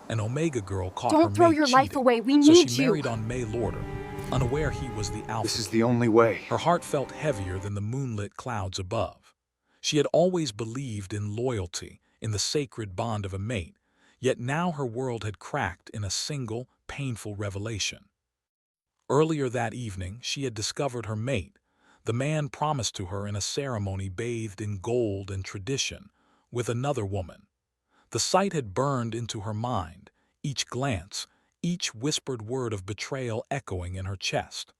An Omega girl caught her Don't throw mate your life cheating, away. We so she need you. married on May Lorder, unaware he was the Alpha This is King. the only way. Her heart felt heavier than the moonlit clouds above. She had always believed in loyalty, in the sacred bond of a mate, yet now her world had cracked in a single, painful revelation. Earlier that evening, she had discovered her mate, the man promised to her in a ceremony bathed in gold and tradition, with another woman. The sight had burned into her mind, each glance, each whispered word of betrayal echoing in her chest.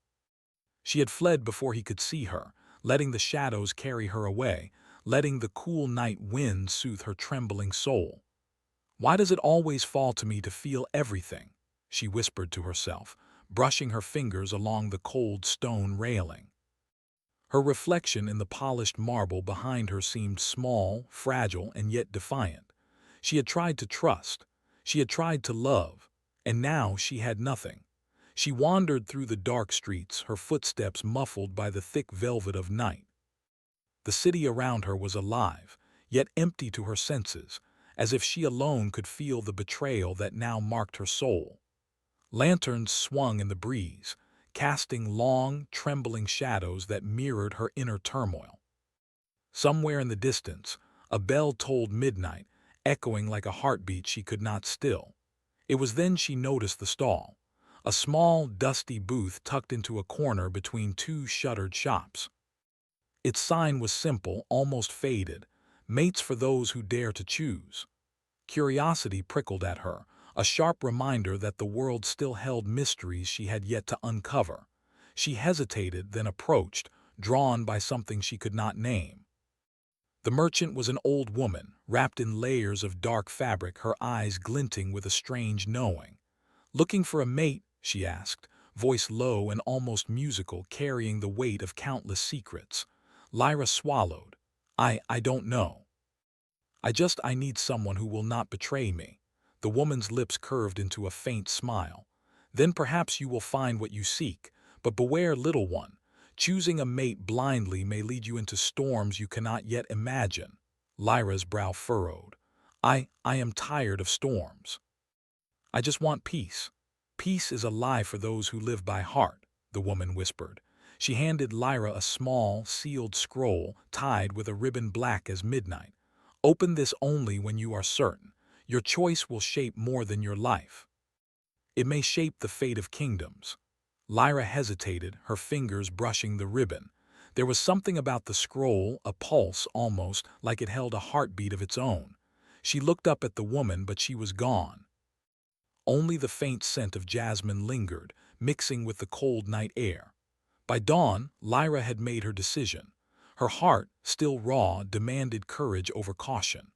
She had fled before he could see her, letting the shadows carry her away, letting the cool night wind soothe her trembling soul. "Why does it always fall to me to feel everything?" she whispered to herself, brushing her fingers along the cold stone railing. Her reflection in the polished marble behind her seemed small, fragile, and yet defiant. She had tried to trust, she had tried to love, and now she had nothing. She wandered through the dark streets, her footsteps muffled by the thick velvet of night. The city around her was alive, yet empty to her senses, as if she alone could feel the betrayal that now marked her soul. Lanterns swung in the breeze, casting long, trembling shadows that mirrored her inner turmoil. Somewhere in the distance, a bell tolled midnight, echoing like a heartbeat she could not still. It was then she noticed the stall, a small, dusty booth tucked into a corner between two shuttered shops. Its sign was simple, almost faded, "Mates for those who dare to choose." Curiosity prickled at her, a sharp reminder that the world still held mysteries she had yet to uncover. She hesitated, then approached, drawn by something she could not name. The merchant was an old woman, wrapped in layers of dark fabric, her eyes glinting with a strange knowing. "Looking for a mate?" she asked, voice low and almost musical, carrying the weight of countless secrets. Lyra swallowed. I don't know. I need someone who will not betray me." The woman's lips curved into a faint smile. "Then perhaps you will find what you seek, but beware, little one. Choosing a mate blindly may lead you into storms you cannot yet imagine." Lyra's brow furrowed. I am tired of storms. I just want peace." "Peace is a lie for those who live by heart," the woman whispered. She handed Lyra a small, sealed scroll tied with a ribbon black as midnight. "Open this only when you are certain. Your choice will shape more than your life. It may shape the fate of kingdoms." Lyra hesitated, her fingers brushing the ribbon. There was something about the scroll, a pulse almost, like it held a heartbeat of its own. She looked up at the woman, but she was gone. Only the faint scent of jasmine lingered, mixing with the cold night air. By dawn, Lyra had made her decision. Her heart, still raw, demanded courage over caution.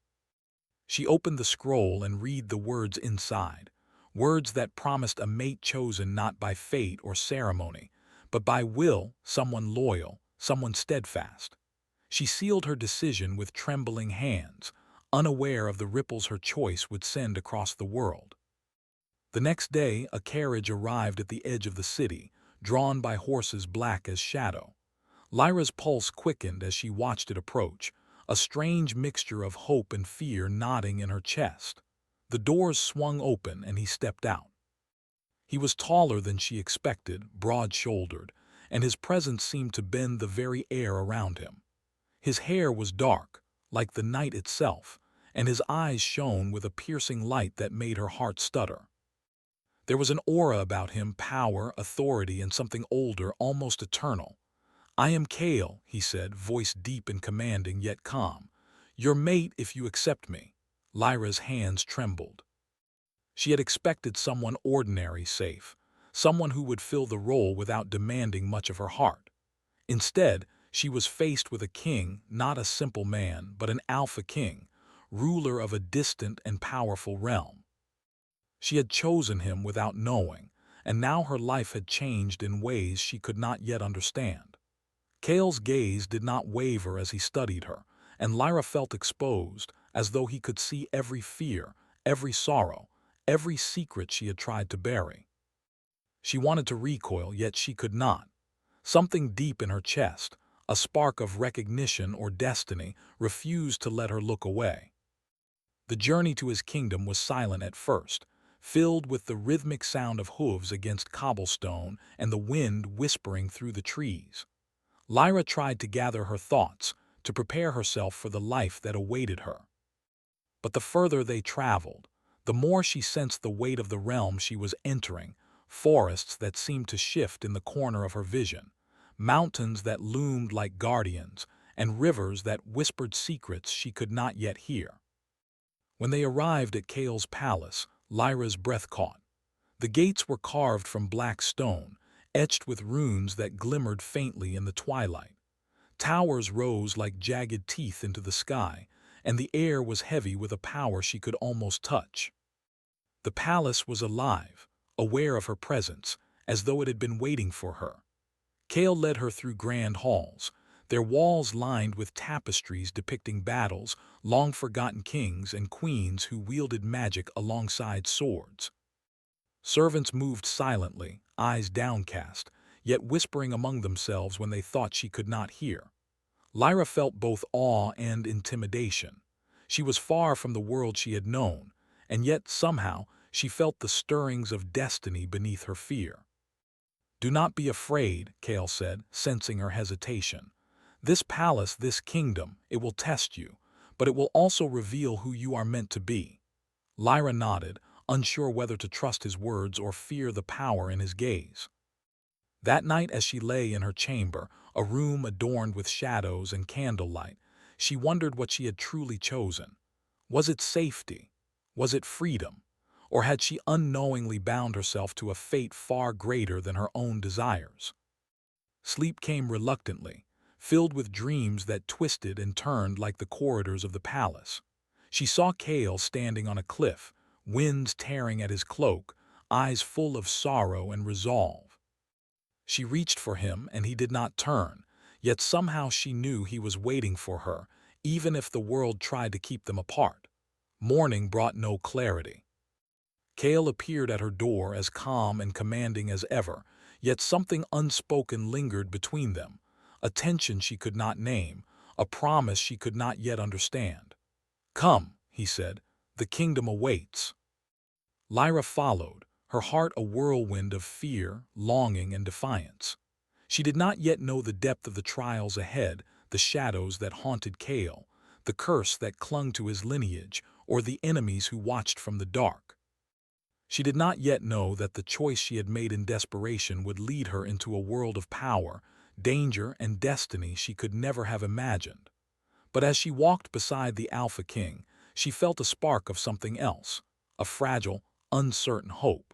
She opened the scroll and read the words inside, words that promised a mate chosen not by fate or ceremony, but by will, someone loyal, someone steadfast. She sealed her decision with trembling hands, unaware of the ripples her choice would send across the world. The next day, a carriage arrived at the edge of the city, drawn by horses black as shadow. Lyra's pulse quickened as she watched it approach, a strange mixture of hope and fear knotting in her chest. The doors swung open and he stepped out. He was taller than she expected, broad-shouldered, and his presence seemed to bend the very air around him. His hair was dark, like the night itself, and his eyes shone with a piercing light that made her heart stutter. There was an aura about him, power, authority, and something older, almost eternal. "I am Kale," he said, voice deep and commanding yet calm. "Your mate if you accept me." Lyra's hands trembled. She had expected someone ordinary, safe, someone who would fill the role without demanding much of her heart. Instead, she was faced with a king, not a simple man, but an alpha king, ruler of a distant and powerful realm. She had chosen him without knowing, and now her life had changed in ways she could not yet understand. Kale's gaze did not waver as he studied her, and Lyra felt exposed, as though he could see every fear, every sorrow, every secret she had tried to bury. She wanted to recoil, yet she could not. Something deep in her chest, a spark of recognition or destiny, refused to let her look away. The journey to his kingdom was silent at first, filled with the rhythmic sound of hooves against cobblestone and the wind whispering through the trees. Lyra tried to gather her thoughts, to prepare herself for the life that awaited her. But the further they traveled, the more she sensed the weight of the realm she was entering, forests that seemed to shift in the corner of her vision, mountains that loomed like guardians, and rivers that whispered secrets she could not yet hear. When they arrived at Kale's palace, Lyra's breath caught. The gates were carved from black stone, etched with runes that glimmered faintly in the twilight. Towers rose like jagged teeth into the sky, and the air was heavy with a power she could almost touch. The palace was alive, aware of her presence, as though it had been waiting for her. Kale led her through grand halls, their walls lined with tapestries depicting battles, long-forgotten kings and queens who wielded magic alongside swords. Servants moved silently, eyes downcast, yet whispering among themselves when they thought she could not hear. Lyra felt both awe and intimidation. She was far from the world she had known, and yet somehow she felt the stirrings of destiny beneath her fear. "Do not be afraid," Kale said, sensing her hesitation. "This palace, this kingdom, it will test you, but it will also reveal who you are meant to be." Lyra nodded, unsure whether to trust his words or fear the power in his gaze. That night, as she lay in her chamber, a room adorned with shadows and candlelight, she wondered what she had truly chosen. Was it safety? Was it freedom? Or had she unknowingly bound herself to a fate far greater than her own desires? Sleep came reluctantly, filled with dreams that twisted and turned like the corridors of the palace. She saw Kale standing on a cliff, winds tearing at his cloak, eyes full of sorrow and resolve. She reached for him, and he did not turn, yet somehow she knew he was waiting for her, even if the world tried to keep them apart. Morning brought no clarity. Kale appeared at her door as calm and commanding as ever, yet something unspoken lingered between them, a tension she could not name, a promise she could not yet understand. "Come," he said, "the kingdom awaits." Lyra followed, her heart a whirlwind of fear, longing, and defiance. She did not yet know the depth of the trials ahead, the shadows that haunted Kale, the curse that clung to his lineage, or the enemies who watched from the dark. She did not yet know that the choice she had made in desperation would lead her into a world of power, danger, and destiny she could never have imagined. But as she walked beside the Alpha King, she felt a spark of something else, a fragile, uncertain hope.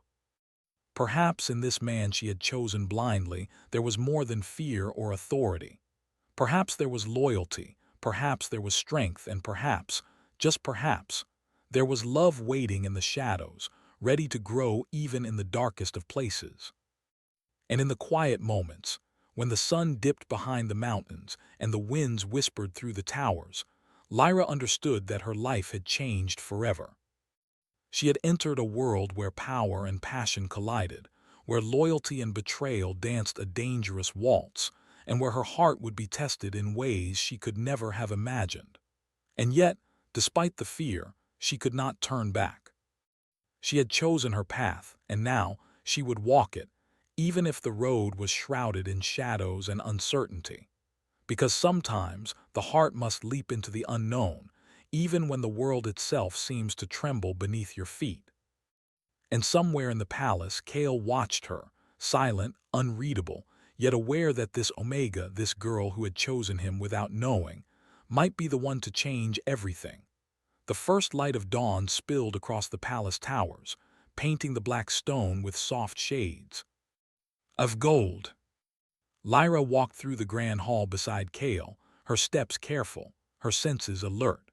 Perhaps in this man she had chosen blindly there was more than fear or authority. Perhaps there was loyalty, perhaps there was strength, and perhaps, just perhaps, there was love waiting in the shadows, ready to grow even in the darkest of places. And in the quiet moments, when the sun dipped behind the mountains and the winds whispered through the towers, Lyra understood that her life had changed forever. She had entered a world where power and passion collided, where loyalty and betrayal danced a dangerous waltz, and where her heart would be tested in ways she could never have imagined. And yet, despite the fear, she could not turn back. She had chosen her path, and now she would walk it, even if the road was shrouded in shadows and uncertainty. Because sometimes the heart must leap into the unknown, even when the world itself seems to tremble beneath your feet. And somewhere in the palace, Kale watched her, silent, unreadable, yet aware that this Omega, this girl who had chosen him without knowing, might be the one to change everything. The first light of dawn spilled across the palace towers, painting the black stone with soft shades of gold. Lyra walked through the grand hall beside Kale, her steps careful, her senses alert.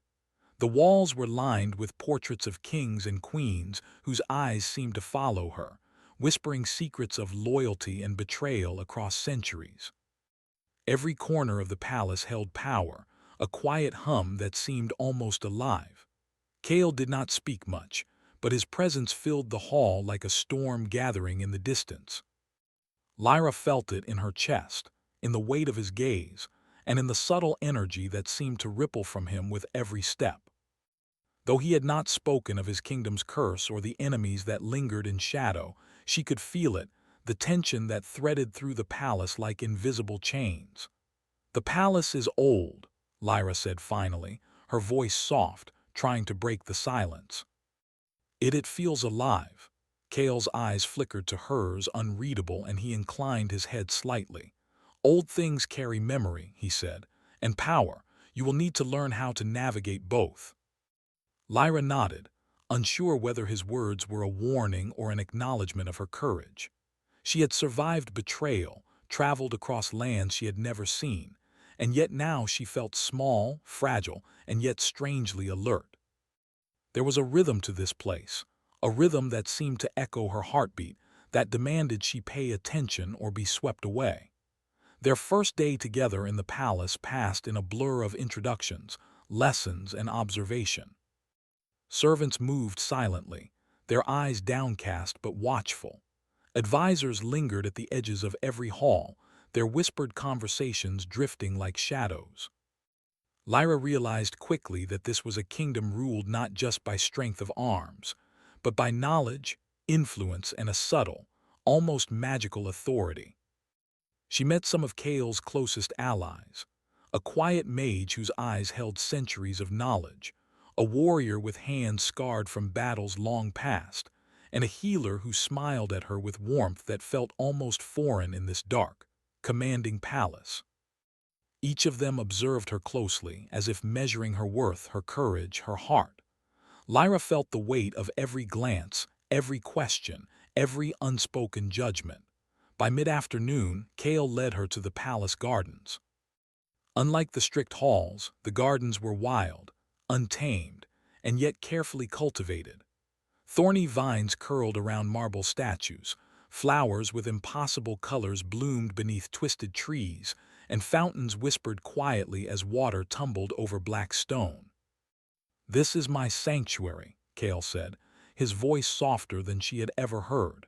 The walls were lined with portraits of kings and queens whose eyes seemed to follow her, whispering secrets of loyalty and betrayal across centuries. Every corner of the palace held power, a quiet hum that seemed almost alive. Kale did not speak much, but his presence filled the hall like a storm gathering in the distance. Lyra felt it in her chest, in the weight of his gaze, and in the subtle energy that seemed to ripple from him with every step. Though he had not spoken of his kingdom's curse or the enemies that lingered in shadow, she could feel it, the tension that threaded through the palace like invisible chains. "The palace is old," Lyra said finally, her voice soft, trying to break the silence. "It feels alive." Kale's eyes flickered to hers, unreadable, and he inclined his head slightly. "Old things carry memory," he said, "and power. You will need to learn how to navigate both." Lyra nodded, unsure whether his words were a warning or an acknowledgement of her courage. She had survived betrayal, traveled across lands she had never seen, and yet now she felt small, fragile, and yet strangely alert. There was a rhythm to this place, a rhythm that seemed to echo her heartbeat, that demanded she pay attention or be swept away. Their first day together in the palace passed in a blur of introductions, lessons, and observation. Servants moved silently, their eyes downcast but watchful. Advisors lingered at the edges of every hall, their whispered conversations drifting like shadows. Lyra realized quickly that this was a kingdom ruled not just by strength of arms, but by knowledge, influence, and a subtle, almost magical authority. She met some of Kale's closest allies, a quiet mage whose eyes held centuries of knowledge, a warrior with hands scarred from battles long past, and a healer who smiled at her with warmth that felt almost foreign in this dark, commanding palace. Each of them observed her closely, as if measuring her worth, her courage, her heart. Lyra felt the weight of every glance, every question, every unspoken judgment. By mid-afternoon, Kale led her to the palace gardens. Unlike the strict halls, the gardens were wild, untamed, and yet carefully cultivated. Thorny vines curled around marble statues, flowers with impossible colors bloomed beneath twisted trees, and fountains whispered quietly as water tumbled over black stone. "This is my sanctuary," Kale said, his voice softer than she had ever heard.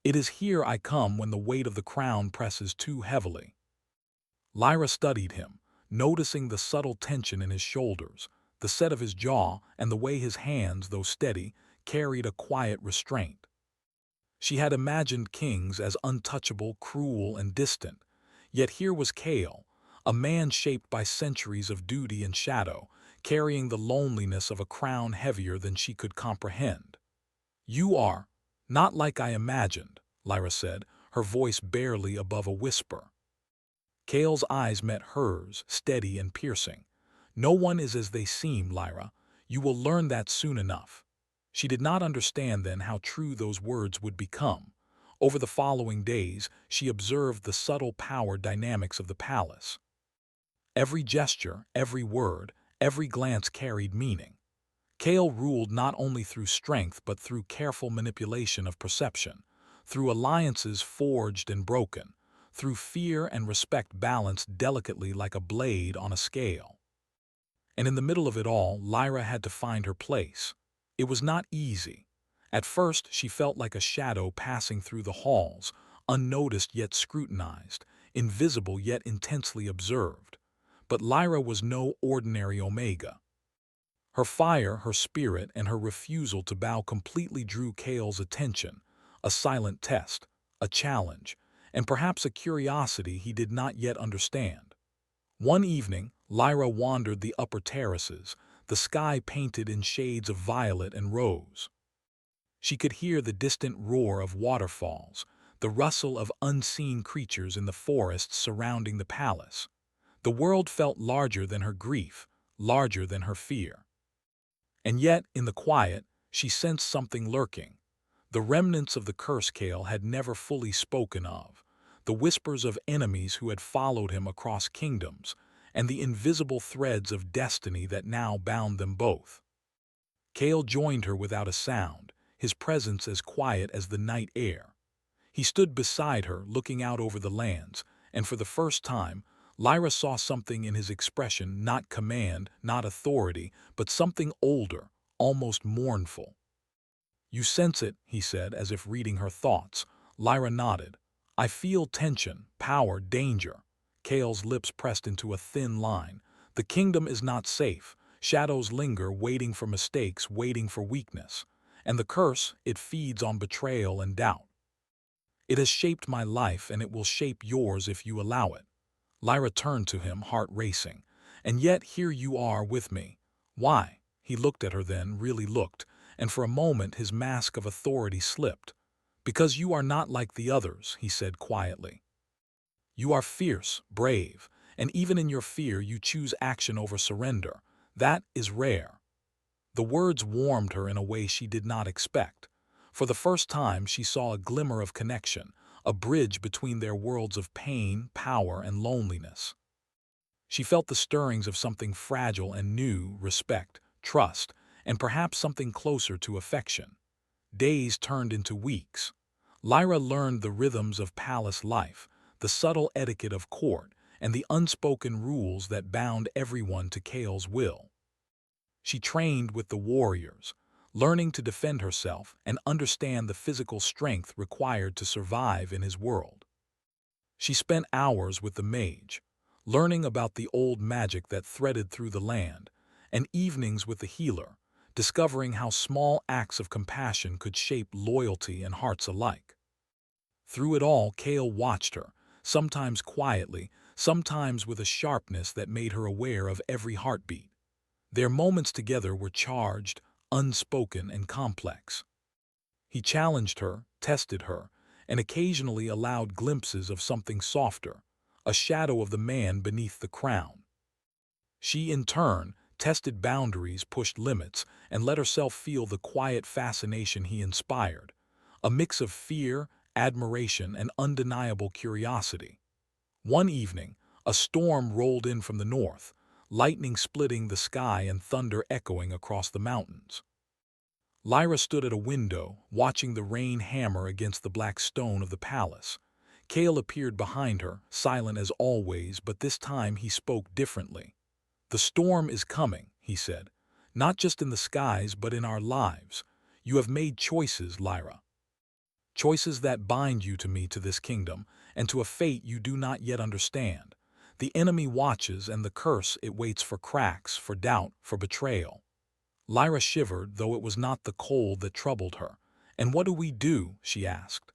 "It is here I come when the weight of the crown presses too heavily." Lyra studied him, noticing the subtle tension in his shoulders, the set of his jaw, and the way his hands, though steady, carried a quiet restraint. She had imagined kings as untouchable, cruel, and distant, yet here was Kale, a man shaped by centuries of duty and shadow, carrying the loneliness of a crown heavier than she could comprehend. "You are not like I imagined," Lyra said, her voice barely above a whisper. Kale's eyes met hers, steady and piercing. "No one is as they seem, Lyra. You will learn that soon enough." She did not understand then how true those words would become. Over the following days, she observed the subtle power dynamics of the palace. Every gesture, every word, every glance carried meaning. Kale ruled not only through strength but through careful manipulation of perception, through alliances forged and broken, through fear and respect balanced delicately like a blade on a scale. And in the middle of it all, Lyra had to find her place. It was not easy. At first, she felt like a shadow passing through the halls, unnoticed yet scrutinized, invisible yet intensely observed. But Lyra was no ordinary Omega. Her fire, her spirit, and her refusal to bow completely drew Kale's attention, a silent test, a challenge, and perhaps a curiosity he did not yet understand. One evening, Lyra wandered the upper terraces, the sky painted in shades of violet and rose. She could hear the distant roar of waterfalls, the rustle of unseen creatures in the forests surrounding the palace. The world felt larger than her grief, larger than her fear. And yet, in the quiet, she sensed something lurking. The remnants of the curse Kale had never fully spoken of, the whispers of enemies who had followed him across kingdoms, and the invisible threads of destiny that now bound them both. Kale joined her without a sound, his presence as quiet as the night air. He stood beside her, looking out over the lands, and for the first time, Lyra saw something in his expression, not command, not authority, but something older, almost mournful. "You sense it," he said, as if reading her thoughts. Lyra nodded. "I feel tension, power, danger." Kale's lips pressed into a thin line. "The kingdom is not safe." Shadows linger, waiting for mistakes, waiting for weakness. And the curse, it feeds on betrayal and doubt. It has shaped my life, and it will shape yours if you allow it. Lyra turned to him, heart racing. And yet here you are with me. Why? He looked at her then, really looked, and for a moment his mask of authority slipped. Because you are not like the others, he said quietly. You are fierce, brave, and even in your fear you choose action over surrender. That is rare. The words warmed her in a way she did not expect. For the first time she saw a glimmer of connection, a bridge between their worlds of pain, power, and loneliness. She felt the stirrings of something fragile and new, respect, trust, and perhaps something closer to affection. Days turned into weeks. Lyra learned the rhythms of palace life, the subtle etiquette of court, and the unspoken rules that bound everyone to Kale's will. She trained with the warriors, learning to defend herself and understand the physical strength required to survive in his world. She spent hours with the mage, learning about the old magic that threaded through the land, and evenings with the healer, discovering how small acts of compassion could shape loyalty and hearts alike. Through it all, Kale watched her, sometimes quietly, sometimes with a sharpness that made her aware of every heartbeat. Their moments together were charged, unspoken, and complex. He challenged her, tested her, and occasionally allowed glimpses of something softer, a shadow of the man beneath the crown. She, in turn, tested boundaries, pushed limits, and let herself feel the quiet fascination he inspired, a mix of fear, admiration, and undeniable curiosity. One evening, a storm rolled in from the north, lightning splitting the sky and thunder echoing across the mountains. Lyra stood at a window, watching the rain hammer against the black stone of the palace. Kale appeared behind her, silent as always, but this time he spoke differently. "The storm is coming," he said, "not just in the skies, but in our lives. You have made choices, Lyra. Choices that bind you to me, to this kingdom, and to a fate you do not yet understand. The enemy watches, and the curse, it waits for cracks, for doubt, for betrayal." Lyra shivered, though it was not the cold that troubled her. "And what do we do?" she asked.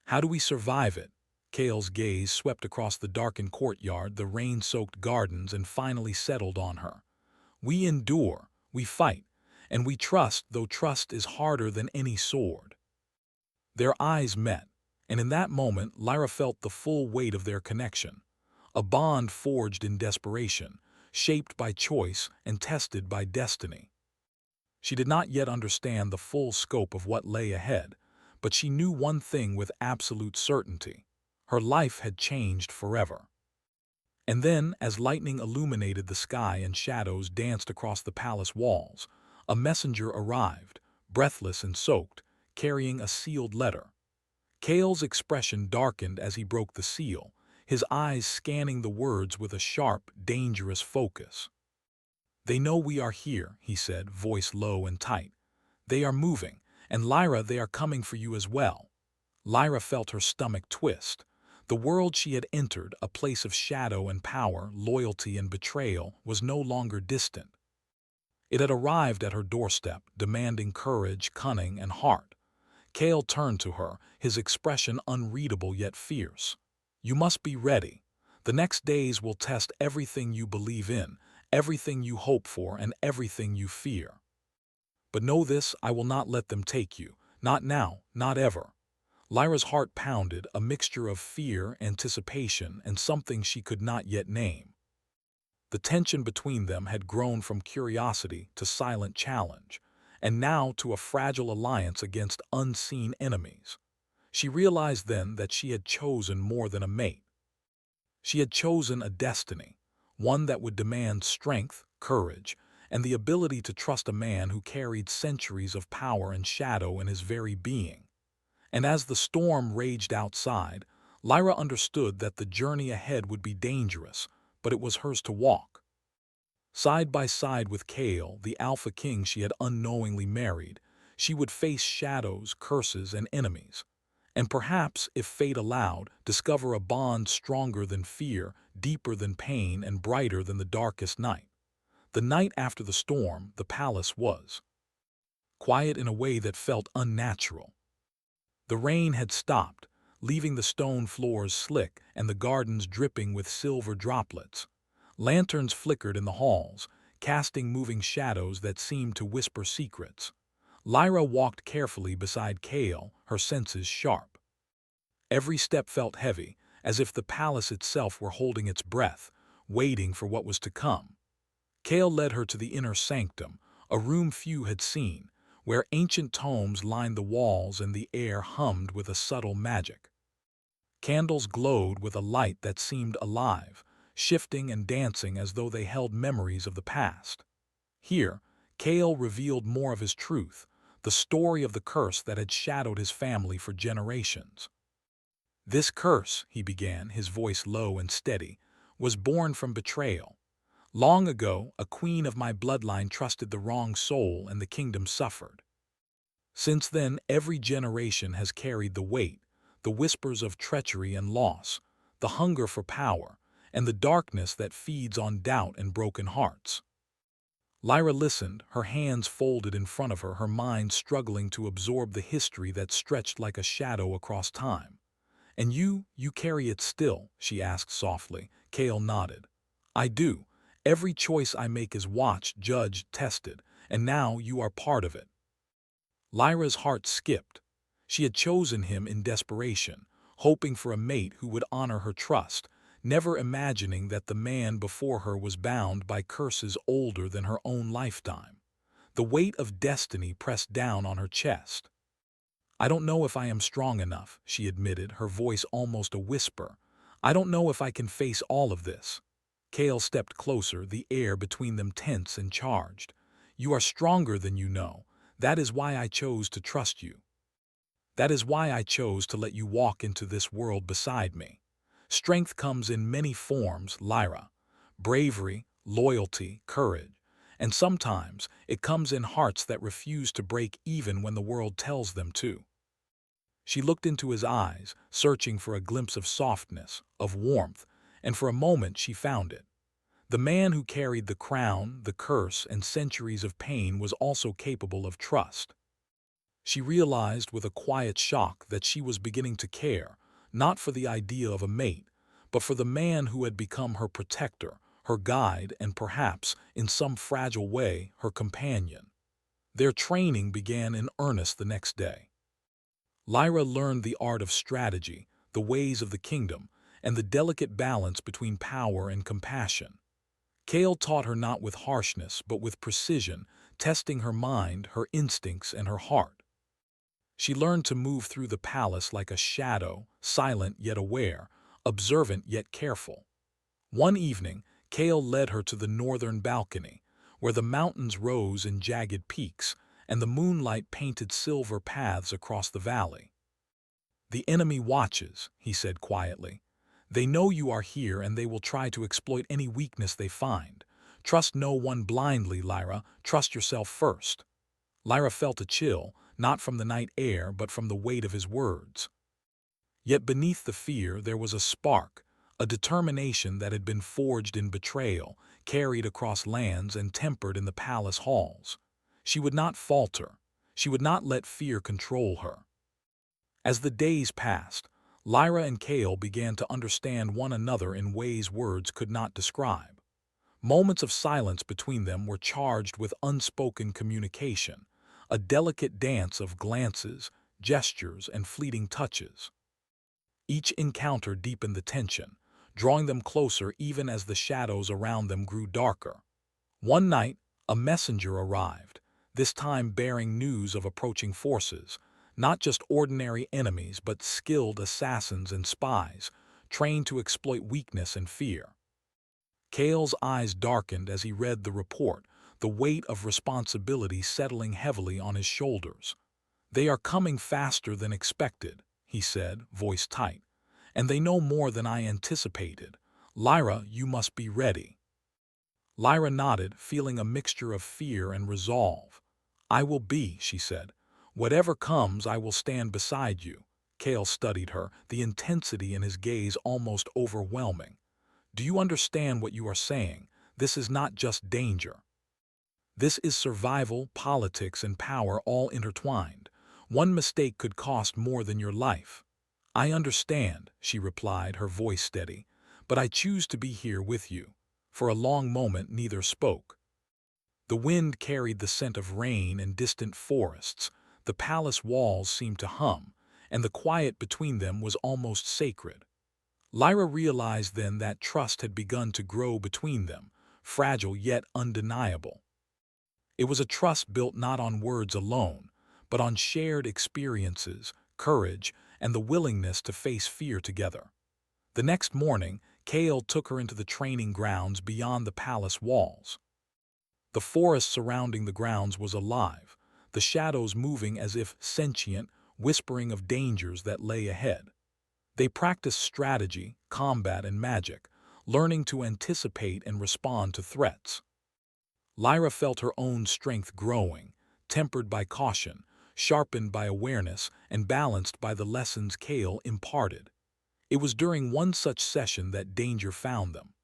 "How do we survive it?" Kale's gaze swept across the darkened courtyard, the rain-soaked gardens, and finally settled on her. "We endure, we fight, and we trust, though trust is harder than any sword." Their eyes met, and in that moment Lyra felt the full weight of their connection, a bond forged in desperation, shaped by choice and tested by destiny. She did not yet understand the full scope of what lay ahead, but she knew one thing with absolute certainty: her life had changed forever. And then, as lightning illuminated the sky and shadows danced across the palace walls, a messenger arrived, breathless and soaked, carrying a sealed letter. Kale's expression darkened as he broke the seal, his eyes scanning the words with a sharp, dangerous focus. "They know we are here," he said, voice low and tight. "They are moving, and Lyra, they are coming for you as well." Lyra felt her stomach twist. The world she had entered, a place of shadow and power, loyalty and betrayal, was no longer distant. It had arrived at her doorstep, demanding courage, cunning, and heart. Kale turned to her, his expression unreadable yet fierce. "You must be ready. The next days will test everything you believe in, everything you hope for, and everything you fear. But know this, I will not let them take you. Not now, not ever." Lyra's heart pounded, a mixture of fear, anticipation, and something she could not yet name. The tension between them had grown from curiosity to silent challenge, and now to a fragile alliance against unseen enemies. She realized then that she had chosen more than a mate. She had chosen a destiny, one that would demand strength, courage, and the ability to trust a man who carried centuries of power and shadow in his very being. And as the storm raged outside, Lyra understood that the journey ahead would be dangerous, but it was hers to walk. Side by side with Kale, the Alpha King she had unknowingly married, she would face shadows, curses, and enemies. And perhaps, if fate allowed, discover a bond stronger than fear, deeper than pain, and brighter than the darkest night. The night after the storm, the palace was quiet in a way that felt unnatural. The rain had stopped, leaving the stone floors slick and the gardens dripping with silver droplets. Lanterns flickered in the halls, casting moving shadows that seemed to whisper secrets. Lyra walked carefully beside Kale, her senses sharp. Every step felt heavy, as if the palace itself were holding its breath, waiting for what was to come. Kale led her to the inner sanctum, a room few had seen, where ancient tomes lined the walls and the air hummed with a subtle magic. Candles glowed with a light that seemed alive, shifting and dancing as though they held memories of the past. Here, Kale revealed more of his truth, the story of the curse that had shadowed his family for generations. "This curse," he began, his voice low and steady, "was born from betrayal. Long ago, a queen of my bloodline trusted the wrong soul and the kingdom suffered. Since then, every generation has carried the weight, the whispers of treachery and loss, the hunger for power, and the darkness that feeds on doubt and broken hearts." Lyra listened, her hands folded in front of her, her mind struggling to absorb the history that stretched like a shadow across time. "And you carry it still?" she asked softly. Kale nodded. "I do. Every choice I make is watched, judged, tested, and now you are part of it." Lyra's heart skipped. She had chosen him in desperation, hoping for a mate who would honor her trust, never imagining that the man before her was bound by curses older than her own lifetime. The weight of destiny pressed down on her chest. "I don't know if I am strong enough," she admitted, her voice almost a whisper. "I don't know if I can face all of this." Kale stepped closer, the air between them tense and charged. "You are stronger than you know. That is why I chose to trust you. That is why I chose to let you walk into this world beside me. Strength comes in many forms, Lyra. Bravery, loyalty, courage. And sometimes it comes in hearts that refuse to break even when the world tells them to." She looked into his eyes, searching for a glimpse of softness, of warmth, and for a moment she found it. The man who carried the crown, the curse, and centuries of pain was also capable of trust. She realized with a quiet shock that she was beginning to care, not for the idea of a mate, but for the man who had become her protector, her guide, and perhaps, in some fragile way, her companion. Their training began in earnest the next day. Lyra learned the art of strategy, the ways of the kingdom, and the delicate balance between power and compassion. Kale taught her not with harshness, but with precision, testing her mind, her instincts, and her heart. She learned to move through the palace like a shadow, silent yet aware, observant yet careful. One evening, Kale led her to the northern balcony, where the mountains rose in jagged peaks, and the moonlight painted silver paths across the valley. "The enemy watches," he said quietly. "They know you are here and they will try to exploit any weakness they find. Trust no one blindly, Lyra. Trust yourself first." Lyra felt a chill, not from the night air but from the weight of his words. Yet beneath the fear there was a spark, a determination that had been forged in betrayal, carried across lands and tempered in the palace halls. She would not falter. She would not let fear control her. As the days passed, Lyra and Kale began to understand one another in ways words could not describe. Moments of silence between them were charged with unspoken communication, a delicate dance of glances, gestures, and fleeting touches. Each encounter deepened the tension, drawing them closer even as the shadows around them grew darker. One night, a messenger arrived, this time bearing news of approaching forces, not just ordinary enemies but skilled assassins and spies, trained to exploit weakness and fear. Kale's eyes darkened as he read the report, the weight of responsibility settling heavily on his shoulders. "They are coming faster than expected," he said, voice tight. "And they know more than I anticipated. Lyra, you must be ready." Lyra nodded, feeling a mixture of fear and resolve. "I will be," she said. "Whatever comes, I will stand beside you." Kale studied her, the intensity in his gaze almost overwhelming. "Do you understand what you are saying? This is not just danger. This is survival, politics, and power all intertwined. One mistake could cost more than your life. I understand, she replied, her voice steady, but I choose to be here with you. For a long moment neither spoke. The wind carried the scent of rain and distant forests. The palace walls seemed to hum, and the quiet between them was almost sacred. Lyra realized then that trust had begun to grow between them, fragile yet undeniable. It was a trust built not on words alone, but on shared experiences, courage, and the willingness to face fear together. The next morning, Kale took her into the training grounds beyond the palace walls. The forest surrounding the grounds was alive, the shadows moving as if sentient, whispering of dangers that lay ahead. They practiced strategy, combat, and magic, learning to anticipate and respond to threats. Lyra felt her own strength growing, tempered by caution, sharpened by awareness, and balanced by the lessons Kale imparted. It was during one such session that danger found them.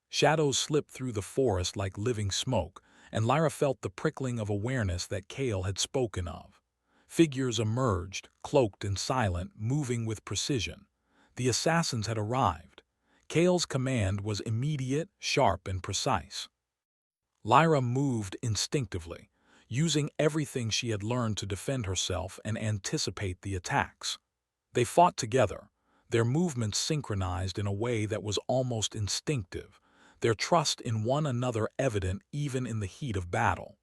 Shadows slipped through the forest like living smoke, and Lyra felt the prickling of awareness that Kale had spoken of. Figures emerged, cloaked and silent, moving with precision. The assassins had arrived. Kale's command was immediate, sharp, and precise. Lyra moved instinctively, using everything she had learned to defend herself and anticipate the attacks. They fought together, their movements synchronized in a way that was almost instinctive, their trust in one another evident even in the heat of battle.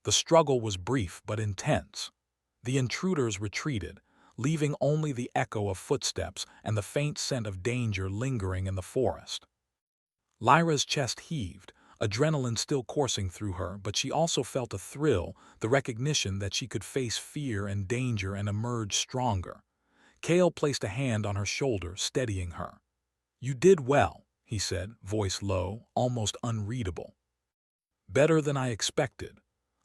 The struggle was brief but intense. The intruders retreated, leaving only the echo of footsteps and the faint scent of danger lingering in the forest. Lyra's chest heaved, adrenaline still coursing through her, but she also felt a thrill, the recognition that she could face fear and danger and emerge stronger. Kale placed a hand on her shoulder, steadying her. "You did well," he said, voice low, almost unreadable. "Better than I expected."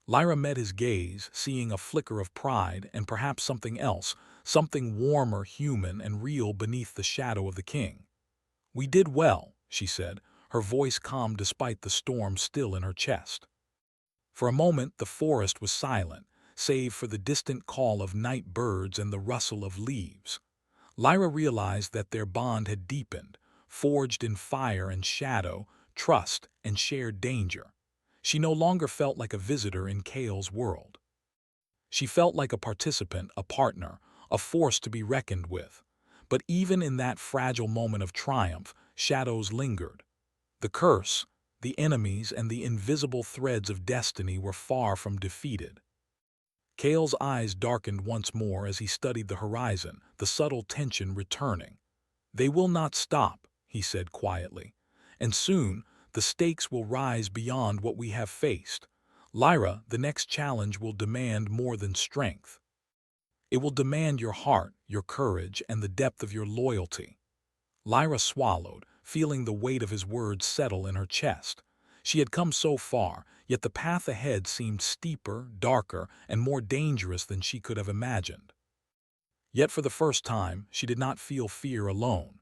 Lyra met his gaze, seeing a flicker of pride and perhaps something else, something warmer, human, and real beneath the shadow of the king. "We did well," she said, her voice calm despite the storm still in her chest. For a moment the forest was silent, save for the distant call of night birds and the rustle of leaves. Lyra realized that their bond had deepened, forged in fire and shadow, trust and shared danger. She no longer felt like a visitor in Kale's world. She felt like a participant, a partner, a force to be reckoned with. But even in that fragile moment of triumph, shadows lingered. The curse, the enemies, and the invisible threads of destiny were far from defeated. Kale's eyes darkened once more as he studied the horizon, the subtle tension returning. "They will not stop," he said quietly, "and soon the stakes will rise beyond what we have faced. Lyra, the next challenge will demand more than strength. It will demand your heart, your courage, and the depth of your loyalty." Lyra swallowed, feeling the weight of his words settle in her chest. She had come so far, yet the path ahead seemed steeper, darker, and more dangerous than she could have imagined. Yet for the first time, she did not feel fear alone.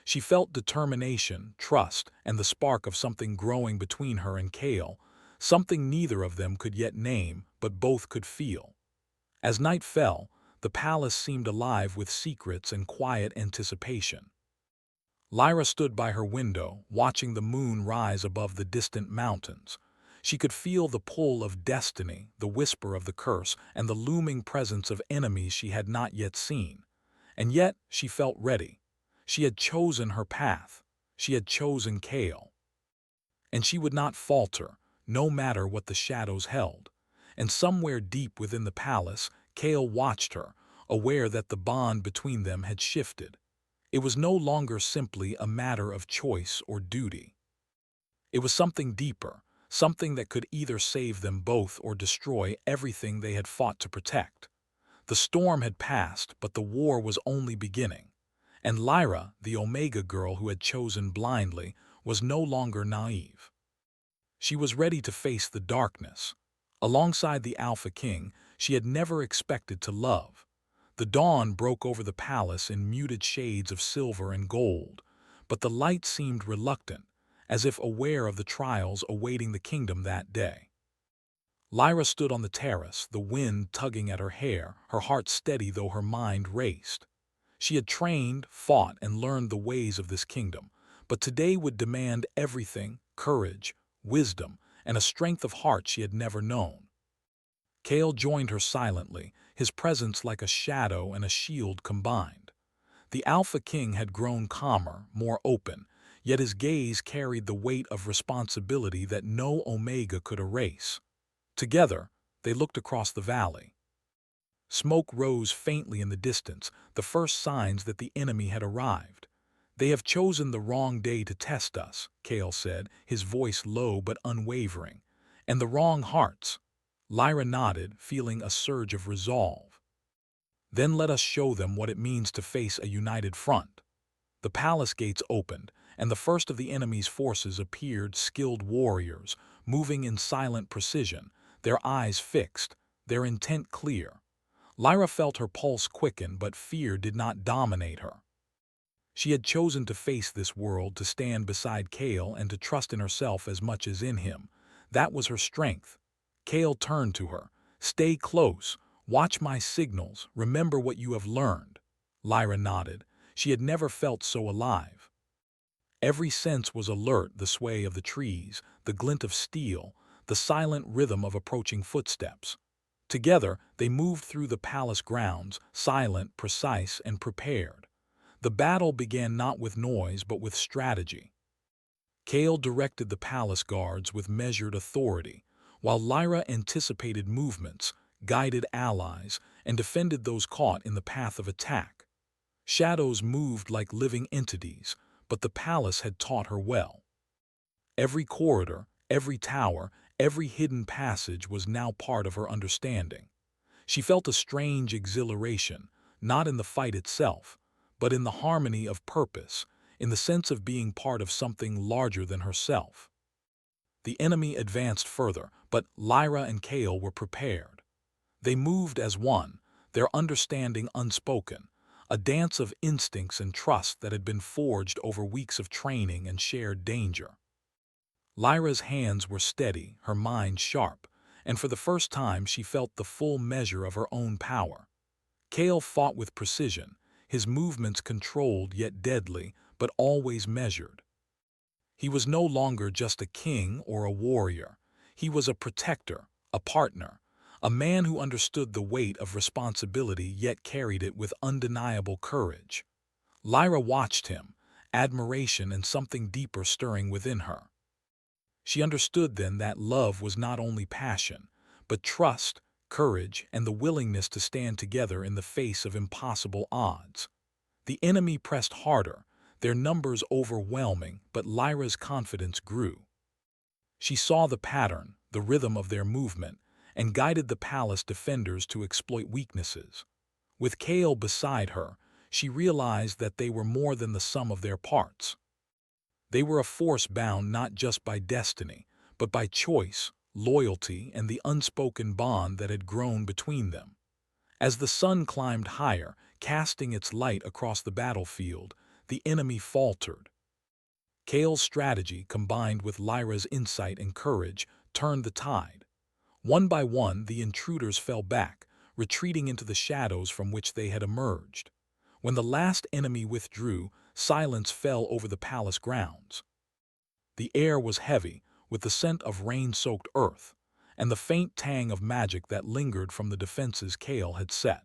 She felt determination, trust, and the spark of something growing between her and Kale, something neither of them could yet name, but both could feel. As night fell, the palace seemed alive with secrets and quiet anticipation. Lyra stood by her window, watching the moon rise above the distant mountains. She could feel the pull of destiny, the whisper of the curse, and the looming presence of enemies she had not yet seen. And yet she felt ready. She had chosen her path. She had chosen Kale. And she would not falter, no matter what the shadows held. And somewhere deep within the palace, Kale watched her, aware that the bond between them had shifted. It was no longer simply a matter of choice or duty. It was something deeper, something that could either save them both or destroy everything they had fought to protect. The storm had passed, but the war was only beginning. And Lyra, the Omega girl who had chosen blindly, was no longer naive. She was ready to face the darkness. Alongside the Alpha King, she had never expected to love. The dawn broke over the palace in muted shades of silver and gold, but the light seemed reluctant, as if aware of the trials awaiting the kingdom that day. Lyra stood on the terrace, the wind tugging at her hair, her heart steady though her mind raced. She had trained, fought, and learned the ways of this kingdom, but today would demand everything: courage, wisdom, and a strength of heart she had never known. Cale joined her silently, his presence like a shadow and a shield combined. The Alpha King had grown calmer, more open, yet his gaze carried the weight of responsibility that no Omega could erase. Together, they looked across the valley. Smoke rose faintly in the distance, the first signs that the enemy had arrived. "They have chosen the wrong day to test us," Cale said, his voice low but unwavering. "And the wrong hearts." Lyra nodded, feeling a surge of resolve. "Then let us show them what it means to face a united front." The palace gates opened, and the first of the enemy's forces appeared, skilled warriors, moving in silent precision, their eyes fixed, their intent clear. Lyra felt her pulse quicken, but fear did not dominate her. She had chosen to face this world, to stand beside Cale, and to trust in herself as much as in him. That was her strength. Cale turned to her. "Stay close. Watch my signals. Remember what you have learned." Lyra nodded. She had never felt so alive. Every sense was alert: the sway of the trees, the glint of steel, the silent rhythm of approaching footsteps. Together, they moved through the palace grounds, silent, precise, and prepared. The battle began not with noise, but with strategy. Cale directed the palace guards with measured authority, while Lyra anticipated movements, guided allies, and defended those caught in the path of attack. Shadows moved like living entities, but the palace had taught her well. Every corridor, every tower, every hidden passage was now part of her understanding. She felt a strange exhilaration, not in the fight itself, but in the harmony of purpose, in the sense of being part of something larger than herself. The enemy advanced further, but Lyra and Cale were prepared. They moved as one, their understanding unspoken, a dance of instincts and trust that had been forged over weeks of training and shared danger. Lyra's hands were steady, her mind sharp, and for the first time she felt the full measure of her own power. Cale fought with precision, his movements controlled yet deadly, but always measured. He was no longer just a king or a warrior. He was a protector, a partner, a man who understood the weight of responsibility yet carried it with undeniable courage. Lyra watched him, admiration and something deeper stirring within her. She understood then that love was not only passion, but trust, courage, and the willingness to stand together in the face of impossible odds. The enemy pressed harder, their numbers overwhelming, but Lyra's confidence grew. She saw the pattern, the rhythm of their movement, and guided the palace defenders to exploit weaknesses. With Cale beside her, she realized that they were more than the sum of their parts. They were a force bound not just by destiny, but by choice, loyalty, and the unspoken bond that had grown between them. As the sun climbed higher, casting its light across the battlefield, the enemy faltered. Cale's strategy, combined with Lyra's insight and courage, turned the tide. One by one, the intruders fell back, retreating into the shadows from which they had emerged. When the last enemy withdrew, silence fell over the palace grounds. The air was heavy, with the scent of rain-soaked earth, and the faint tang of magic that lingered from the defenses Cale had set.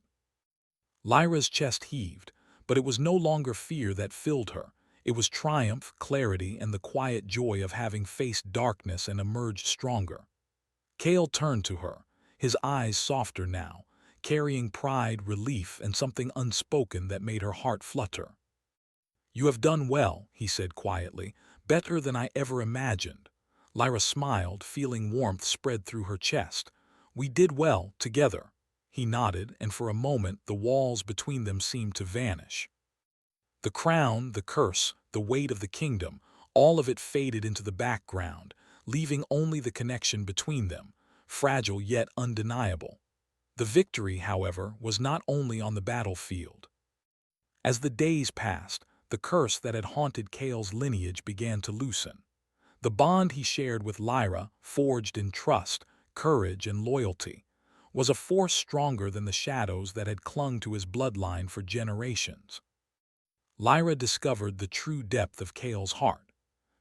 Lyra's chest heaved, but it was no longer fear that filled her. It was triumph, clarity, and the quiet joy of having faced darkness and emerged stronger. Cale turned to her, his eyes softer now, carrying pride, relief, and something unspoken that made her heart flutter. "You have done well," he said quietly, "better than I ever imagined." Lyra smiled, feeling warmth spread through her chest. "We did well, together." He nodded, and for a moment the walls between them seemed to vanish. The crown, the curse, the weight of the kingdom, all of it faded into the background, leaving only the connection between them, fragile yet undeniable. The victory, however, was not only on the battlefield. As the days passed, the curse that had haunted Cale's lineage began to loosen. The bond he shared with Lyra, forged in trust, courage, and loyalty, was a force stronger than the shadows that had clung to his bloodline for generations. Lyra discovered the true depth of Cale's heart.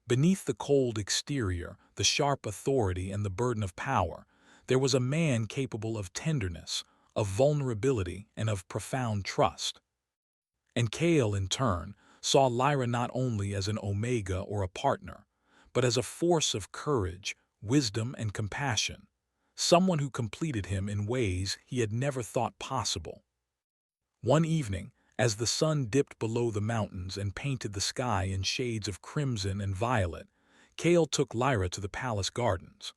Beneath the cold exterior, the sharp authority, and the burden of power, there was a man capable of tenderness, of vulnerability, and of profound trust. And Cale, in turn, saw Lyra not only as an omega or a partner, but as a force of courage, wisdom, and compassion, someone who completed him in ways he had never thought possible. One evening, as the sun dipped below the mountains and painted the sky in shades of crimson and violet, Cale took Lyra to the palace gardens.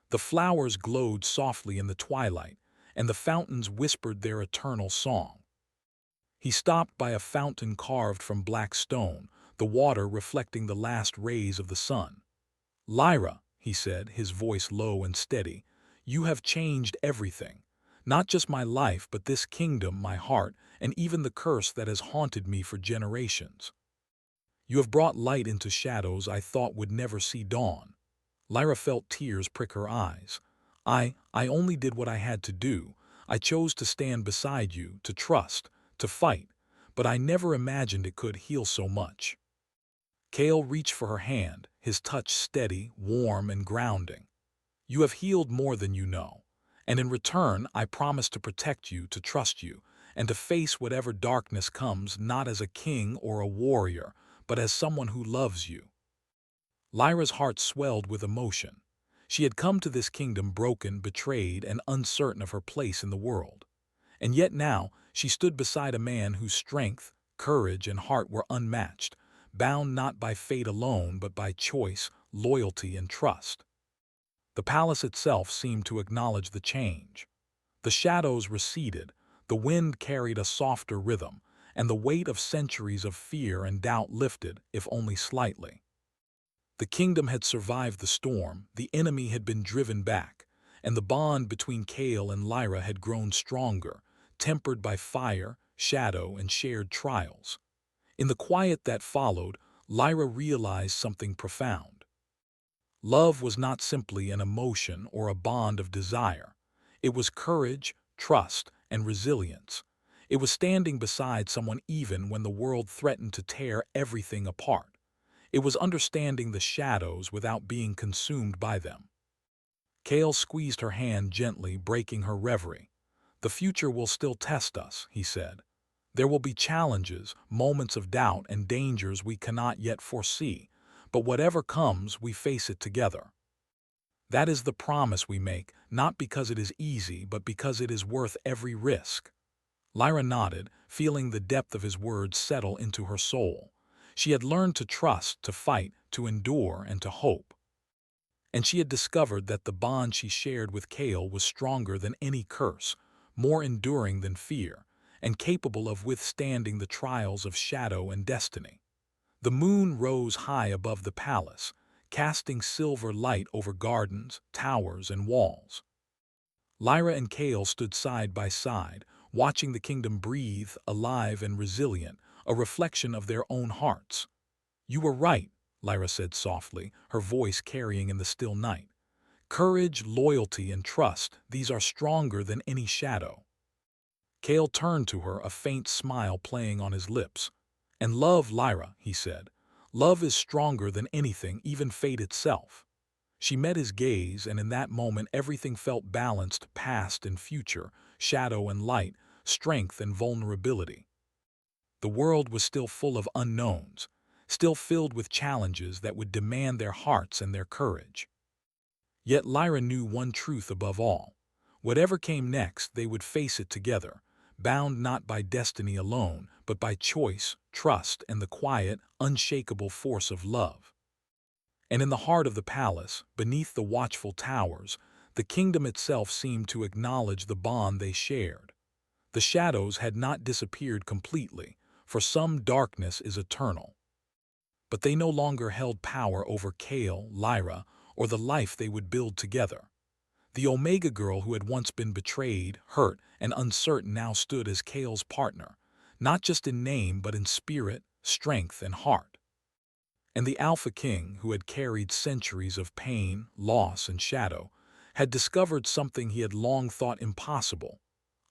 The flowers glowed softly in the twilight, and the fountains whispered their eternal song. He stopped by a fountain carved from black stone, the water reflecting the last rays of the sun. "Lyra," he said, his voice low and steady, "you have changed everything. Not just my life, but this kingdom, my heart, and even the curse that has haunted me for generations. You have brought light into shadows I thought would never see dawn." Lyra felt tears prick her eyes. I only did what I had to do. I chose to stand beside you, to trust, to fight, but I never imagined it could heal so much." Cale reached for her hand, his touch steady, warm, and grounding. "You have healed more than you know, and in return I promise to protect you, to trust you, and to face whatever darkness comes, not as a king or a warrior, but as someone who loves you." Lyra's heart swelled with emotion. She had come to this kingdom broken, betrayed, and uncertain of her place in the world. And yet now she stood beside a man whose strength, courage, and heart were unmatched, bound not by fate alone but by choice, loyalty, and trust. The palace itself seemed to acknowledge the change. The shadows receded, the wind carried a softer rhythm, and the weight of centuries of fear and doubt lifted, if only slightly. The kingdom had survived the storm, the enemy had been driven back, and the bond between Cale and Lyra had grown stronger, tempered by fire, shadow, and shared trials. In the quiet that followed, Lyra realized something profound. Love was not simply an emotion or a bond of desire. It was courage, trust, and resilience. It was standing beside someone even when the world threatened to tear everything apart. It was understanding the shadows without being consumed by them. Cale squeezed her hand gently, breaking her reverie. "The future will still test us," he said. "There will be challenges, moments of doubt, and dangers we cannot yet foresee, but whatever comes, we face it together. That is the promise we make, not because it is easy, but because it is worth every risk." Lyra nodded, feeling the depth of his words settle into her soul. She had learned to trust, to fight, to endure, and to hope. And she had discovered that the bond she shared with Cale was stronger than any curse, more enduring than fear, and capable of withstanding the trials of shadow and destiny. The moon rose high above the palace, casting silver light over gardens, towers, and walls. Lyra and Cale stood side by side, watching the kingdom breathe, alive and resilient, a reflection of their own hearts. "You were right," Lyra said softly, her voice carrying in the still night. "Courage, loyalty, and trust, these are stronger than any shadow." Cale turned to her, a faint smile playing on his lips. "And love, Lyra," he said. "Love is stronger than anything, even fate itself." She met his gaze, and in that moment everything felt balanced, past and future, shadow and light, strength and vulnerability. The world was still full of unknowns, still filled with challenges that would demand their hearts and their courage. Yet Lyra knew one truth above all. Whatever came next, they would face it together, bound not by destiny alone, but by choice, trust, and the quiet, unshakable force of love. And in the heart of the palace, beneath the watchful towers, the kingdom itself seemed to acknowledge the bond they shared. The shadows had not disappeared completely, for some darkness is eternal. But they no longer held power over Cale, Lyra, or the life they would build together. The Omega girl who had once been betrayed, hurt, and uncertain now stood as Cale's partner, not just in name but in spirit, strength, and heart. And the Alpha King, who had carried centuries of pain, loss, and shadow, had discovered something he had long thought impossible: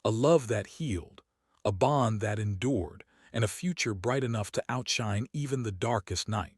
a love that healed, a bond that endured, and a future bright enough to outshine even the darkest night.